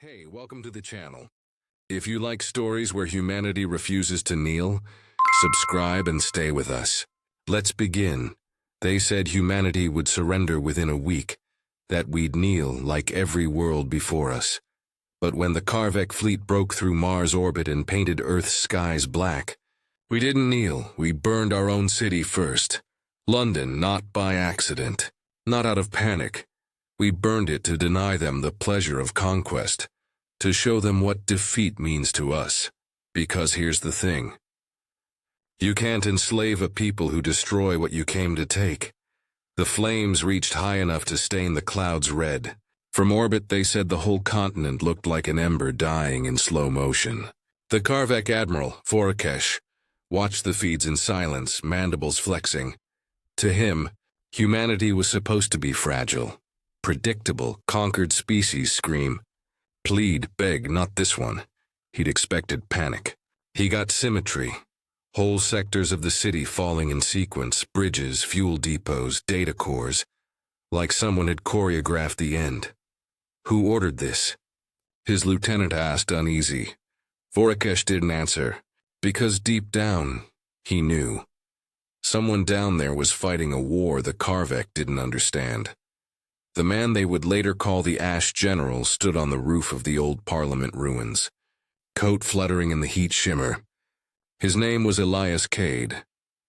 Hey, welcome to the channel. If you like stories where humanity refuses to kneel, subscribe and stay with us. Let's begin. They said humanity would surrender within a week, that we'd kneel like every world before us. But when the Karvek fleet broke through Mars' orbit and painted Earth's skies black, we didn't kneel, we burned our own city first. London, not by accident, not out of panic. We burned it to deny them the pleasure of conquest, to show them what defeat means to us. Because here's the thing. You can't enslave a people who destroy what you came to take. The flames reached high enough to stain the clouds red. From orbit, they said the whole continent looked like an ember dying in slow motion. The Karvek Admiral, Vorakesh, watched the feeds in silence, mandibles flexing. To him, humanity was supposed to be fragile. Predictable, conquered species scream. Plead, beg, not this one. He'd expected panic. He got symmetry. Whole sectors of the city falling in sequence, bridges, fuel depots, data cores, like someone had choreographed the end. Who ordered this? His lieutenant asked, uneasy. Vorakesh didn't answer, because deep down, he knew. Someone down there was fighting a war the Karvek didn't understand. The man they would later call the Ash General stood on the roof of the old Parliament ruins, coat fluttering in the heat shimmer. His name was Elias Cade,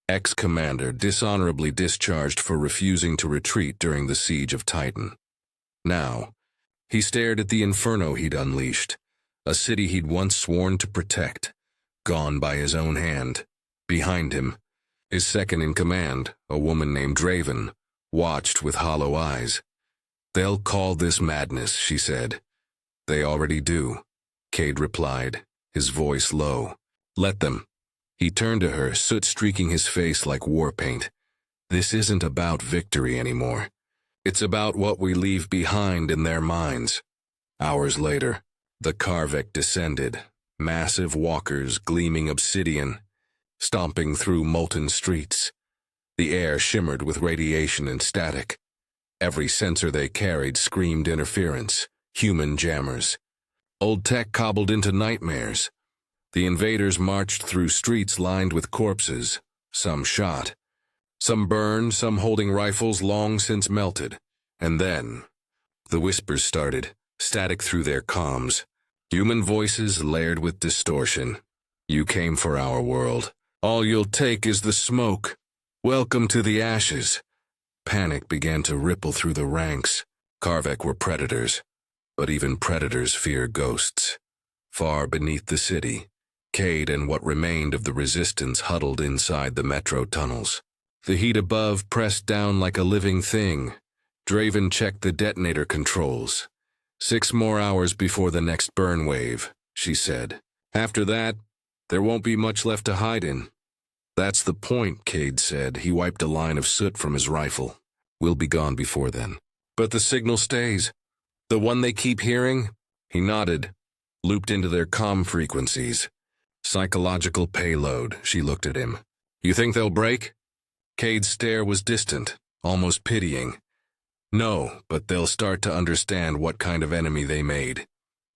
ex-commander dishonorably discharged for refusing to retreat during the siege of Titan. Now, he stared at the inferno he'd unleashed, a city he'd once sworn to protect, gone by his own hand. Behind him, his second-in-command, a woman named Draven, watched with hollow eyes. "They'll call this madness," she said. "They already do," Cade replied, his voice low. "Let them." He turned to her, soot streaking his face like war paint. "This isn't about victory anymore. It's about what we leave behind in their minds." Hours later, the Karvek descended, massive walkers gleaming obsidian, stomping through molten streets. The air shimmered with radiation and static. Every sensor they carried screamed interference, human jammers. Old tech cobbled into nightmares. The invaders marched through streets lined with corpses, some shot, some burned, some holding rifles long since melted. And then, the whispers started, static through their comms. Human voices layered with distortion. "You came for our world. All you'll take is the smoke. Welcome to the ashes." Panic began to ripple through the ranks. Karvek were predators, but even predators fear ghosts. Far beneath the city, Cade and what remained of the resistance huddled inside the metro tunnels. The heat above pressed down like a living thing. Draven checked the detonator controls. 6 more hours before the next burn wave, she said. After that, there won't be much left to hide in. "That's the point," Cade said. He wiped a line of soot from his rifle. "We'll be gone before then." "But the signal stays. The one they keep hearing?" He nodded, looped into their comm frequencies. "Psychological payload," she looked at him. "You think they'll break?" Cade's stare was distant, almost pitying. "No, but they'll start to understand what kind of enemy they made."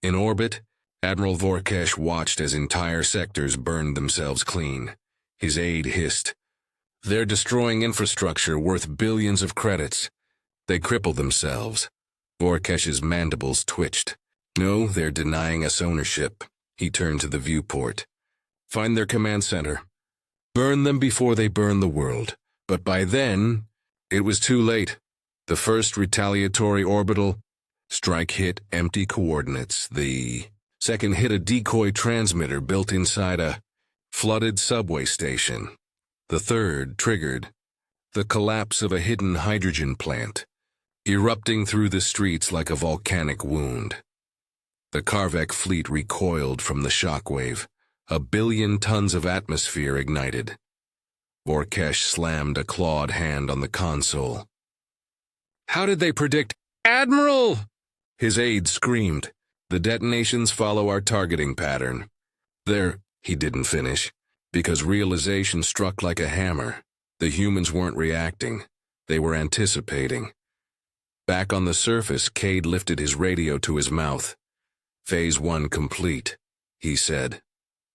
In orbit, Admiral Vorakesh watched as entire sectors burned themselves clean. His aide hissed, "They're destroying infrastructure worth billions of credits. They cripple themselves." Vorakesh's mandibles twitched. "No, they're denying us ownership." He turned to the viewport. "Find their command center. Burn them before they burn the world." But by then, it was too late. The first retaliatory orbital strike hit empty coordinates. The second hit a decoy transmitter built inside a flooded subway station. The third triggered the collapse of a hidden hydrogen plant, erupting through the streets like a volcanic wound. The Karvek fleet recoiled from the shockwave. 1 billion tons of atmosphere ignited. Vorakesh slammed a clawed hand on the console. "How did they predict—" "Admiral!" His aide screamed. "The detonations follow our targeting pattern. He didn't finish, because realization struck like a hammer. The humans weren't reacting. They were anticipating. Back on the surface, Cade lifted his radio to his mouth. Phase 1 complete, he said.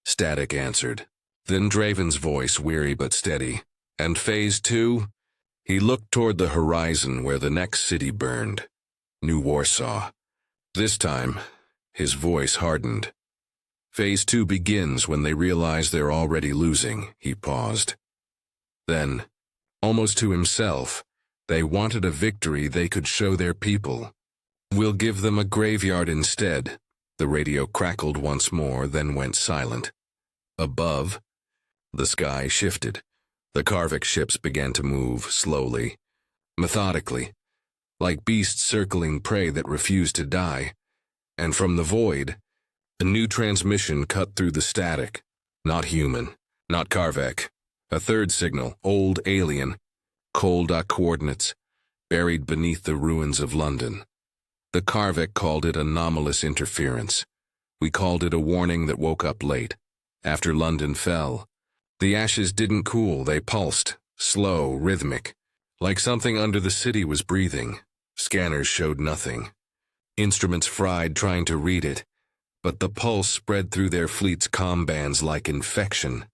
Static answered. Then Draven's voice, weary but steady. And Phase 2? He looked toward the horizon where the next city burned. New Warsaw. This time, his voice hardened. Phase 2 begins when they realize they're already losing, he paused. Then, almost to himself, they wanted a victory they could show their people. We'll give them a graveyard instead. The radio crackled once more, then went silent. Above, the sky shifted. The Karvik ships began to move slowly, methodically, like beasts circling prey that refused to die. And from the void, a new transmission cut through the static. Not human, not Karvik. A third signal, old alien, cold coordinates, buried beneath the ruins of London. The Karvik called it anomalous interference. We called it a warning that woke up late, after London fell. The ashes didn't cool, they pulsed, slow, rhythmic, like something under the city was breathing. Scanners showed nothing. Instruments fried trying to read it, but the pulse spread through their fleet's comm bands like infection.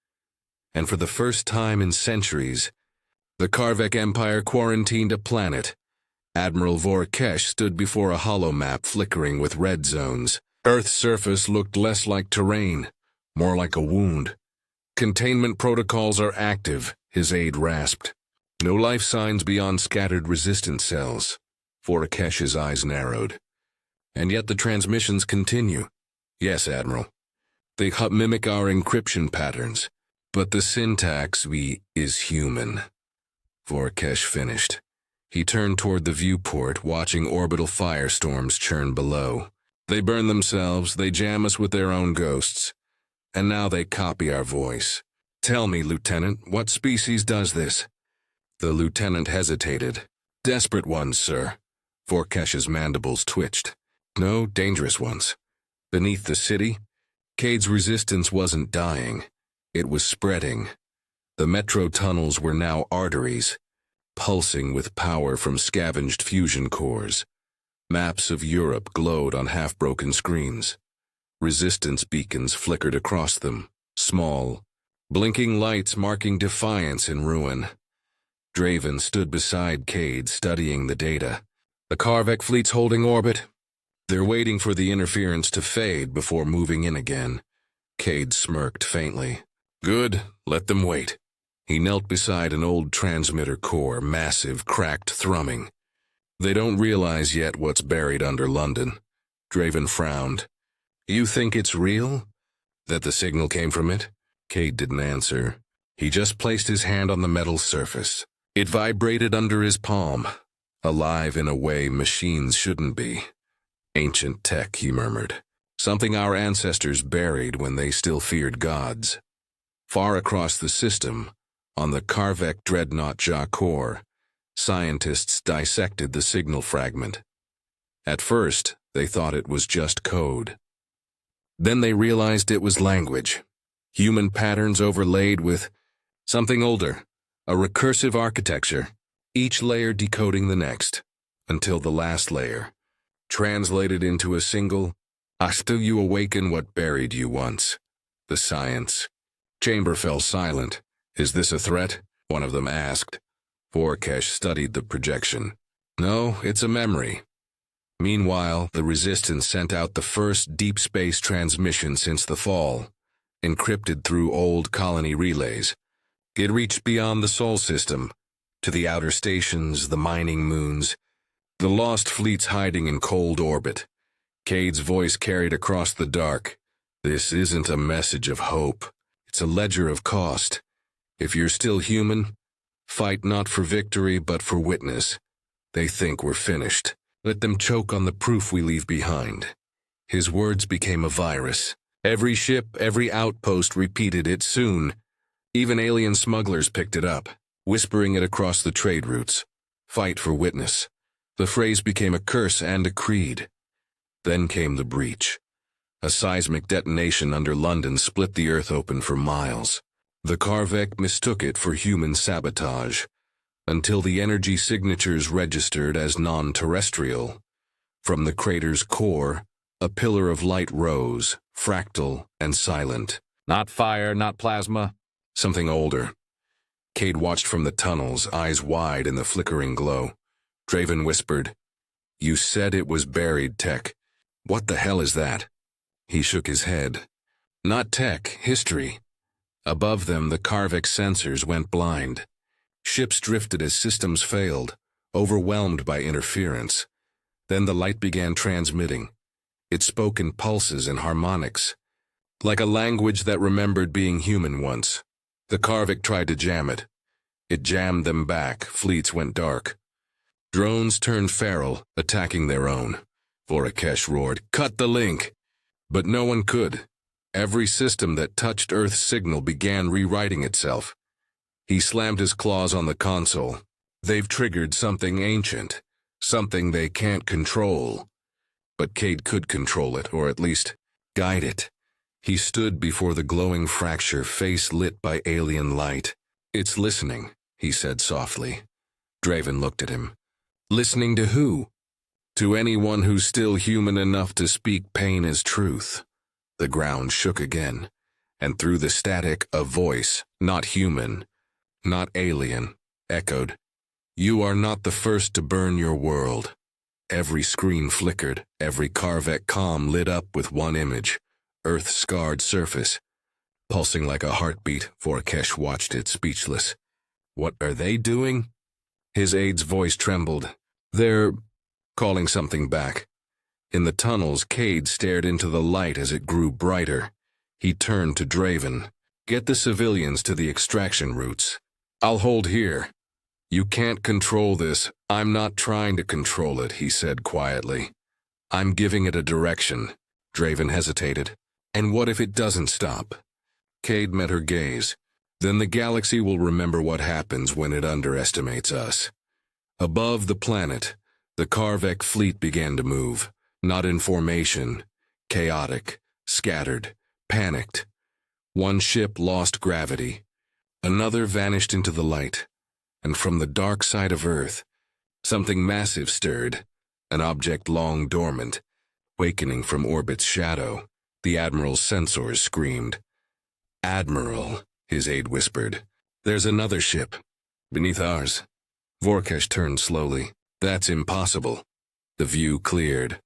And for the first time in centuries, the Karvik Empire quarantined a planet. Admiral Vorkesh stood before a hollow map flickering with red zones. Earth's surface looked less like terrain, more like a wound. Containment protocols are active, his aide rasped. No life signs beyond scattered resistance cells. Vorekesh's eyes narrowed. And yet the transmissions continue. Yes, Admiral. They mimic our encryption patterns, but the syntax is human. Vorekesh finished. He turned toward the viewport, watching orbital firestorms churn below. They burn themselves, they jam us with their own ghosts. And now they copy our voice. Tell me, Lieutenant, what species does this? The lieutenant hesitated. Desperate ones, sir. Vorekesh's mandibles twitched. No, dangerous ones. Beneath the city, Cade's resistance wasn't dying. It was spreading. The metro tunnels were now arteries, pulsing with power from scavenged fusion cores. Maps of Europe glowed on half-broken screens. Resistance beacons flickered across them, small, blinking lights marking defiance in ruin. Draven stood beside Cade, studying the data. The Karvik fleet's holding orbit. They're waiting for the interference to fade before moving in again. Cade smirked faintly. Good, let them wait. He knelt beside an old transmitter core, massive, cracked, thrumming. They don't realize yet what's buried under London. Draven frowned. You think it's real? That the signal came from it? Cade didn't answer. He just placed his hand on the metal surface. It vibrated under his palm, alive in a way machines shouldn't be. Ancient tech, he murmured. Something our ancestors buried when they still feared gods. Far across the system, on the Karvik dreadnought Jakor, scientists dissected the signal fragment. At first, they thought it was just code. Then they realized it was language. Human patterns overlaid with something older, a recursive architecture, each layer decoding the next, until the last layer, translated into a single, "After you awaken what buried you once." The science. Chamber fell silent. Is this a threat? One of them asked. Vorekesh studied the projection. No, it's a memory. Meanwhile, the Resistance sent out the first deep space transmission since the fall, encrypted through old colony relays. It reached beyond the Sol system, to the outer stations, the mining moons, the lost fleets hiding in cold orbit. Cade's voice carried across the dark. This isn't a message of hope. It's a ledger of cost. If you're still human, fight not for victory but for witness. They think we're finished. Let them choke on the proof we leave behind. His words became a virus. Every ship, every outpost repeated it soon. Even alien smugglers picked it up, whispering it across the trade routes. Fight for witness. The phrase became a curse and a creed. Then came the breach. A seismic detonation under London split the earth open for miles. The Karvik mistook it for human sabotage, until the energy signatures registered as non-terrestrial. From the crater's core, A pillar of light rose, fractal and silent. Not fire, not plasma. Something older. Cade watched from the tunnels, eyes wide in the flickering glow. Draven whispered, "You said it was buried tech. What the hell is that?" He shook his head. "Not tech, history." Above them, the Karvik sensors went blind. Ships drifted as systems failed, overwhelmed by interference. Then the light began transmitting. It spoke in pulses and harmonics, like a language that remembered being human once. The Karvik tried to jam it. It jammed them back, fleets went dark. Drones turned feral, attacking their own. Vorakesh roared, "Cut the link!" But no one could. Every system that touched Earth's signal began rewriting itself. He slammed his claws on the console. They've triggered something ancient, something they can't control. But Cade could control it, or at least guide it. He stood before the glowing fracture, face lit by alien light. "It's listening," he said softly. Draven looked at him. "Listening to who?" "To anyone who's still human enough to speak pain as truth." The ground shook again, and through the static, a voice, not human, not alien, echoed, "You are not the first to burn your world." Every screen flickered, every Karvek comm lit up with one image, Earth's scarred surface. Pulsing like a heartbeat, Vorakesh watched it, speechless. "What are they doing?" His aide's voice trembled. "They're calling something back." In the tunnels, Cade stared into the light as it grew brighter. He turned to Draven. "Get the civilians to the extraction routes. I'll hold here." "You can't control this. I'm not trying to control it," he said quietly. "I'm giving it a direction." Draven hesitated. "And what if it doesn't stop?" Cade met her gaze. "Then the galaxy will remember what happens when it underestimates us." Above the planet, the Karvek fleet began to move, not in formation, chaotic, scattered, panicked. One ship lost gravity. Another vanished into the light. And from the dark side of Earth, something massive stirred, an object long dormant, wakening from orbit's shadow. The Admiral's sensors screamed. "Admiral," his aide whispered. "There's another ship, beneath ours." Vorakesh turned slowly. "That's impossible." The view cleared.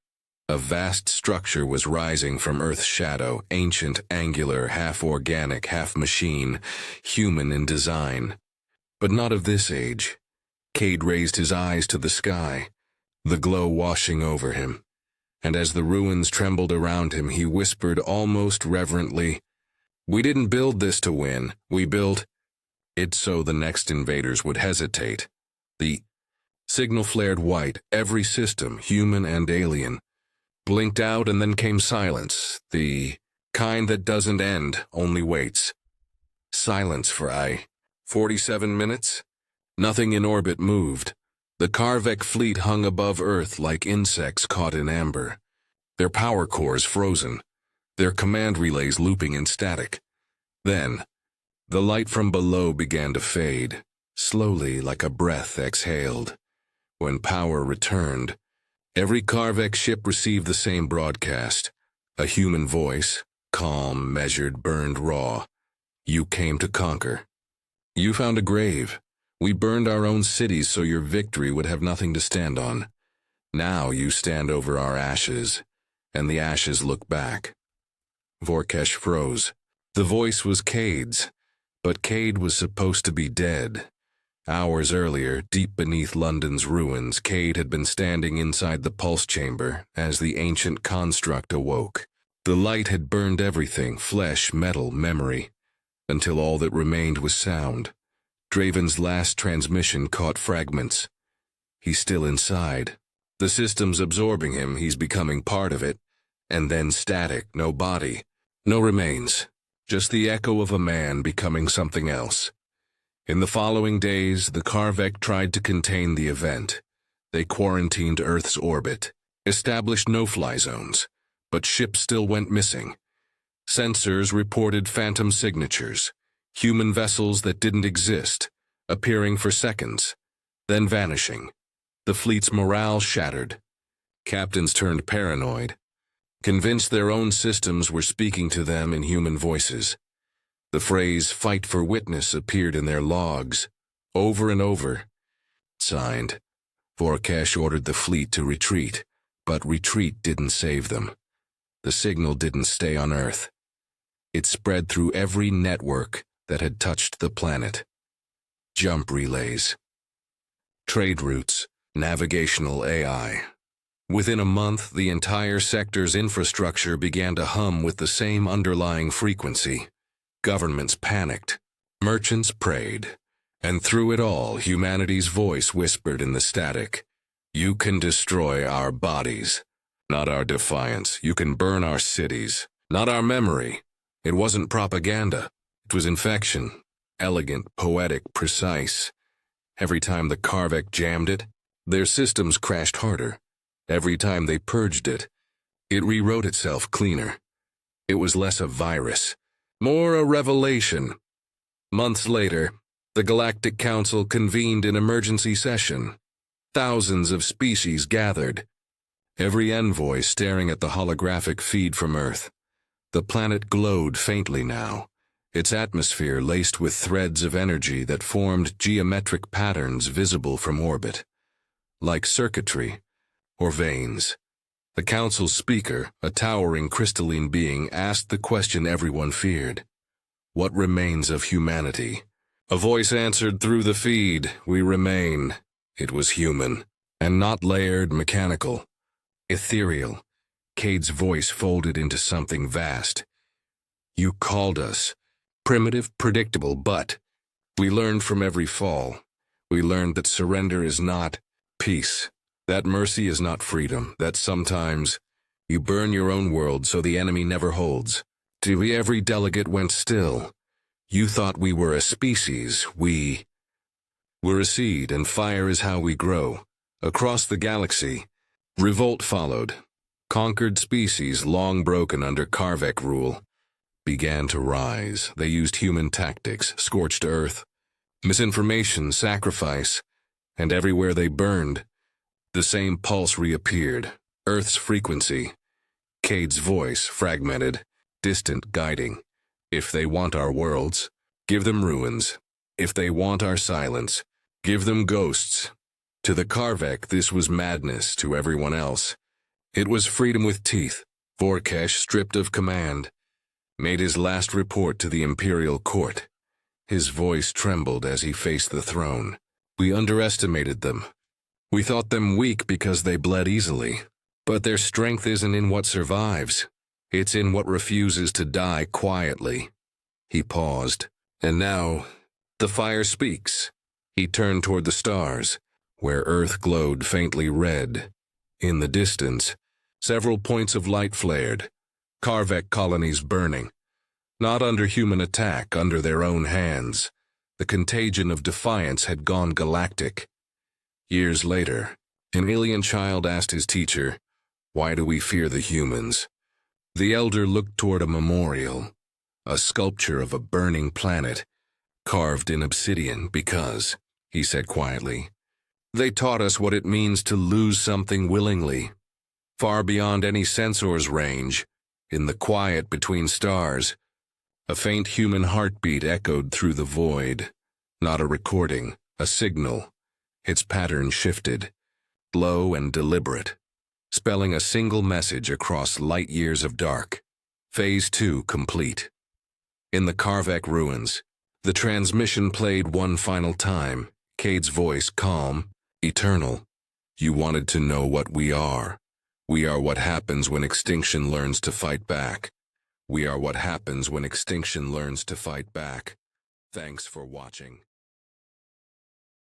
A vast structure was rising from Earth's shadow, ancient, angular, half-organic, half-machine, human in design. But not of this age. Cade raised his eyes to the sky, the glow washing over him. And as the ruins trembled around him, he whispered almost reverently, "We didn't build this to win. We built it so the next invaders would hesitate." The signal flared white, every system, human and alien, blinked out, and then came silence, the kind that doesn't end, only waits. Silence for 47 minutes? Nothing in orbit moved. The Karvek fleet hung above Earth like insects caught in amber. Their power cores frozen, their command relays looping in static. Then, the light from below began to fade, slowly like a breath exhaled. When power returned, every Karvek ship received the same broadcast. A human voice, calm, measured, burned raw. "You came to conquer. You found a grave. We burned our own cities so your victory would have nothing to stand on. Now you stand over our ashes, and the ashes look back." Vorakesh froze. The voice was Cade's, but Cade was supposed to be dead. Hours earlier, deep beneath London's ruins, Cade had been standing inside the pulse chamber as the ancient construct awoke. The light had burned everything, flesh, metal, memory, until all that remained was sound. Draven's last transmission caught fragments. He's still inside. The system's absorbing him, he's becoming part of it. And then static, no body, no remains. Just the echo of a man becoming something else. In the following days, the Karvek tried to contain the event. They quarantined Earth's orbit, established no-fly zones, but ships still went missing. Sensors reported phantom signatures, human vessels that didn't exist, appearing for seconds, then vanishing. The fleet's morale shattered. Captains turned paranoid. convinced their own systems were speaking to them in human voices. The phrase "fight for witness" appeared in their logs, over and over. Signed, Vorkash ordered the fleet to retreat, but retreat didn't save them. The signal didn't stay on Earth. It spread through every network that had touched the planet. Jump relays, trade routes, navigational AI. Within a month, the entire sector's infrastructure began to hum with the same underlying frequency. Governments panicked, merchants prayed, and through it all, humanity's voice whispered in the static, "You can destroy our bodies, not our defiance. You can burn our cities, not our memory." It wasn't propaganda. It was infection. Elegant, poetic, precise. Every time the Karvek jammed it, their systems crashed harder. Every time they purged it, it rewrote itself cleaner. It was less a virus, more a revelation. Months later, the Galactic Council convened an emergency session. Thousands of species gathered, every envoy staring at the holographic feed from Earth. The planet glowed faintly now, its atmosphere laced with threads of energy that formed geometric patterns visible from orbit, like circuitry or veins. The council's speaker, a towering crystalline being, asked the question everyone feared. What remains of humanity? A voice answered through the feed, "We remain." It was human, and not layered, mechanical, ethereal. Cade's voice folded into something vast. "You called us primitive, predictable, but we learned from every fall. We learned that surrender is not peace, that mercy is not freedom, that sometimes you burn your own world so the enemy never holds." To every delegate went still. "You thought we were a species. We're a seed, and fire is how we grow." Across the galaxy, revolt followed. Conquered species, long broken under Karvek rule, began to rise. They used human tactics, scorched earth, misinformation, sacrifice, and everywhere they burned, the same pulse reappeared, Earth's frequency. Cade's voice, fragmented, distant, guiding. "If they want our worlds, give them ruins. If they want our silence, give them ghosts." To the Karvek, this was madness. To everyone else, it was freedom with teeth. Vorkash, stripped of command, made his last report to the Imperial Court. His voice trembled as he faced the throne. "We underestimated them. We thought them weak because they bled easily. But their strength isn't in what survives. It's in what refuses to die quietly." He paused. "And now, the fire speaks." He turned toward the stars, where Earth glowed faintly red. In the distance, several points of light flared. Karvek colonies burning. Not under human attack, under their own hands. The contagion of defiance had gone galactic. Years later, an alien child asked his teacher, "Why do we fear the humans?" The elder looked toward a memorial, a sculpture of a burning planet, carved in obsidian, "Because," he said quietly, "they taught us what it means to lose something willingly. Far beyond any sensor's range, in the quiet between stars, a faint human heartbeat echoed through the void. Not a recording, a signal. Its pattern shifted, low and deliberate, spelling a single message across light years of dark. Phase 2 complete. In the Karvek ruins, the transmission played one final time, Cade's voice calm, eternal. "You wanted to know what we are. We are what happens when extinction learns to fight back. We are what happens when extinction learns to fight back." Thanks for watching.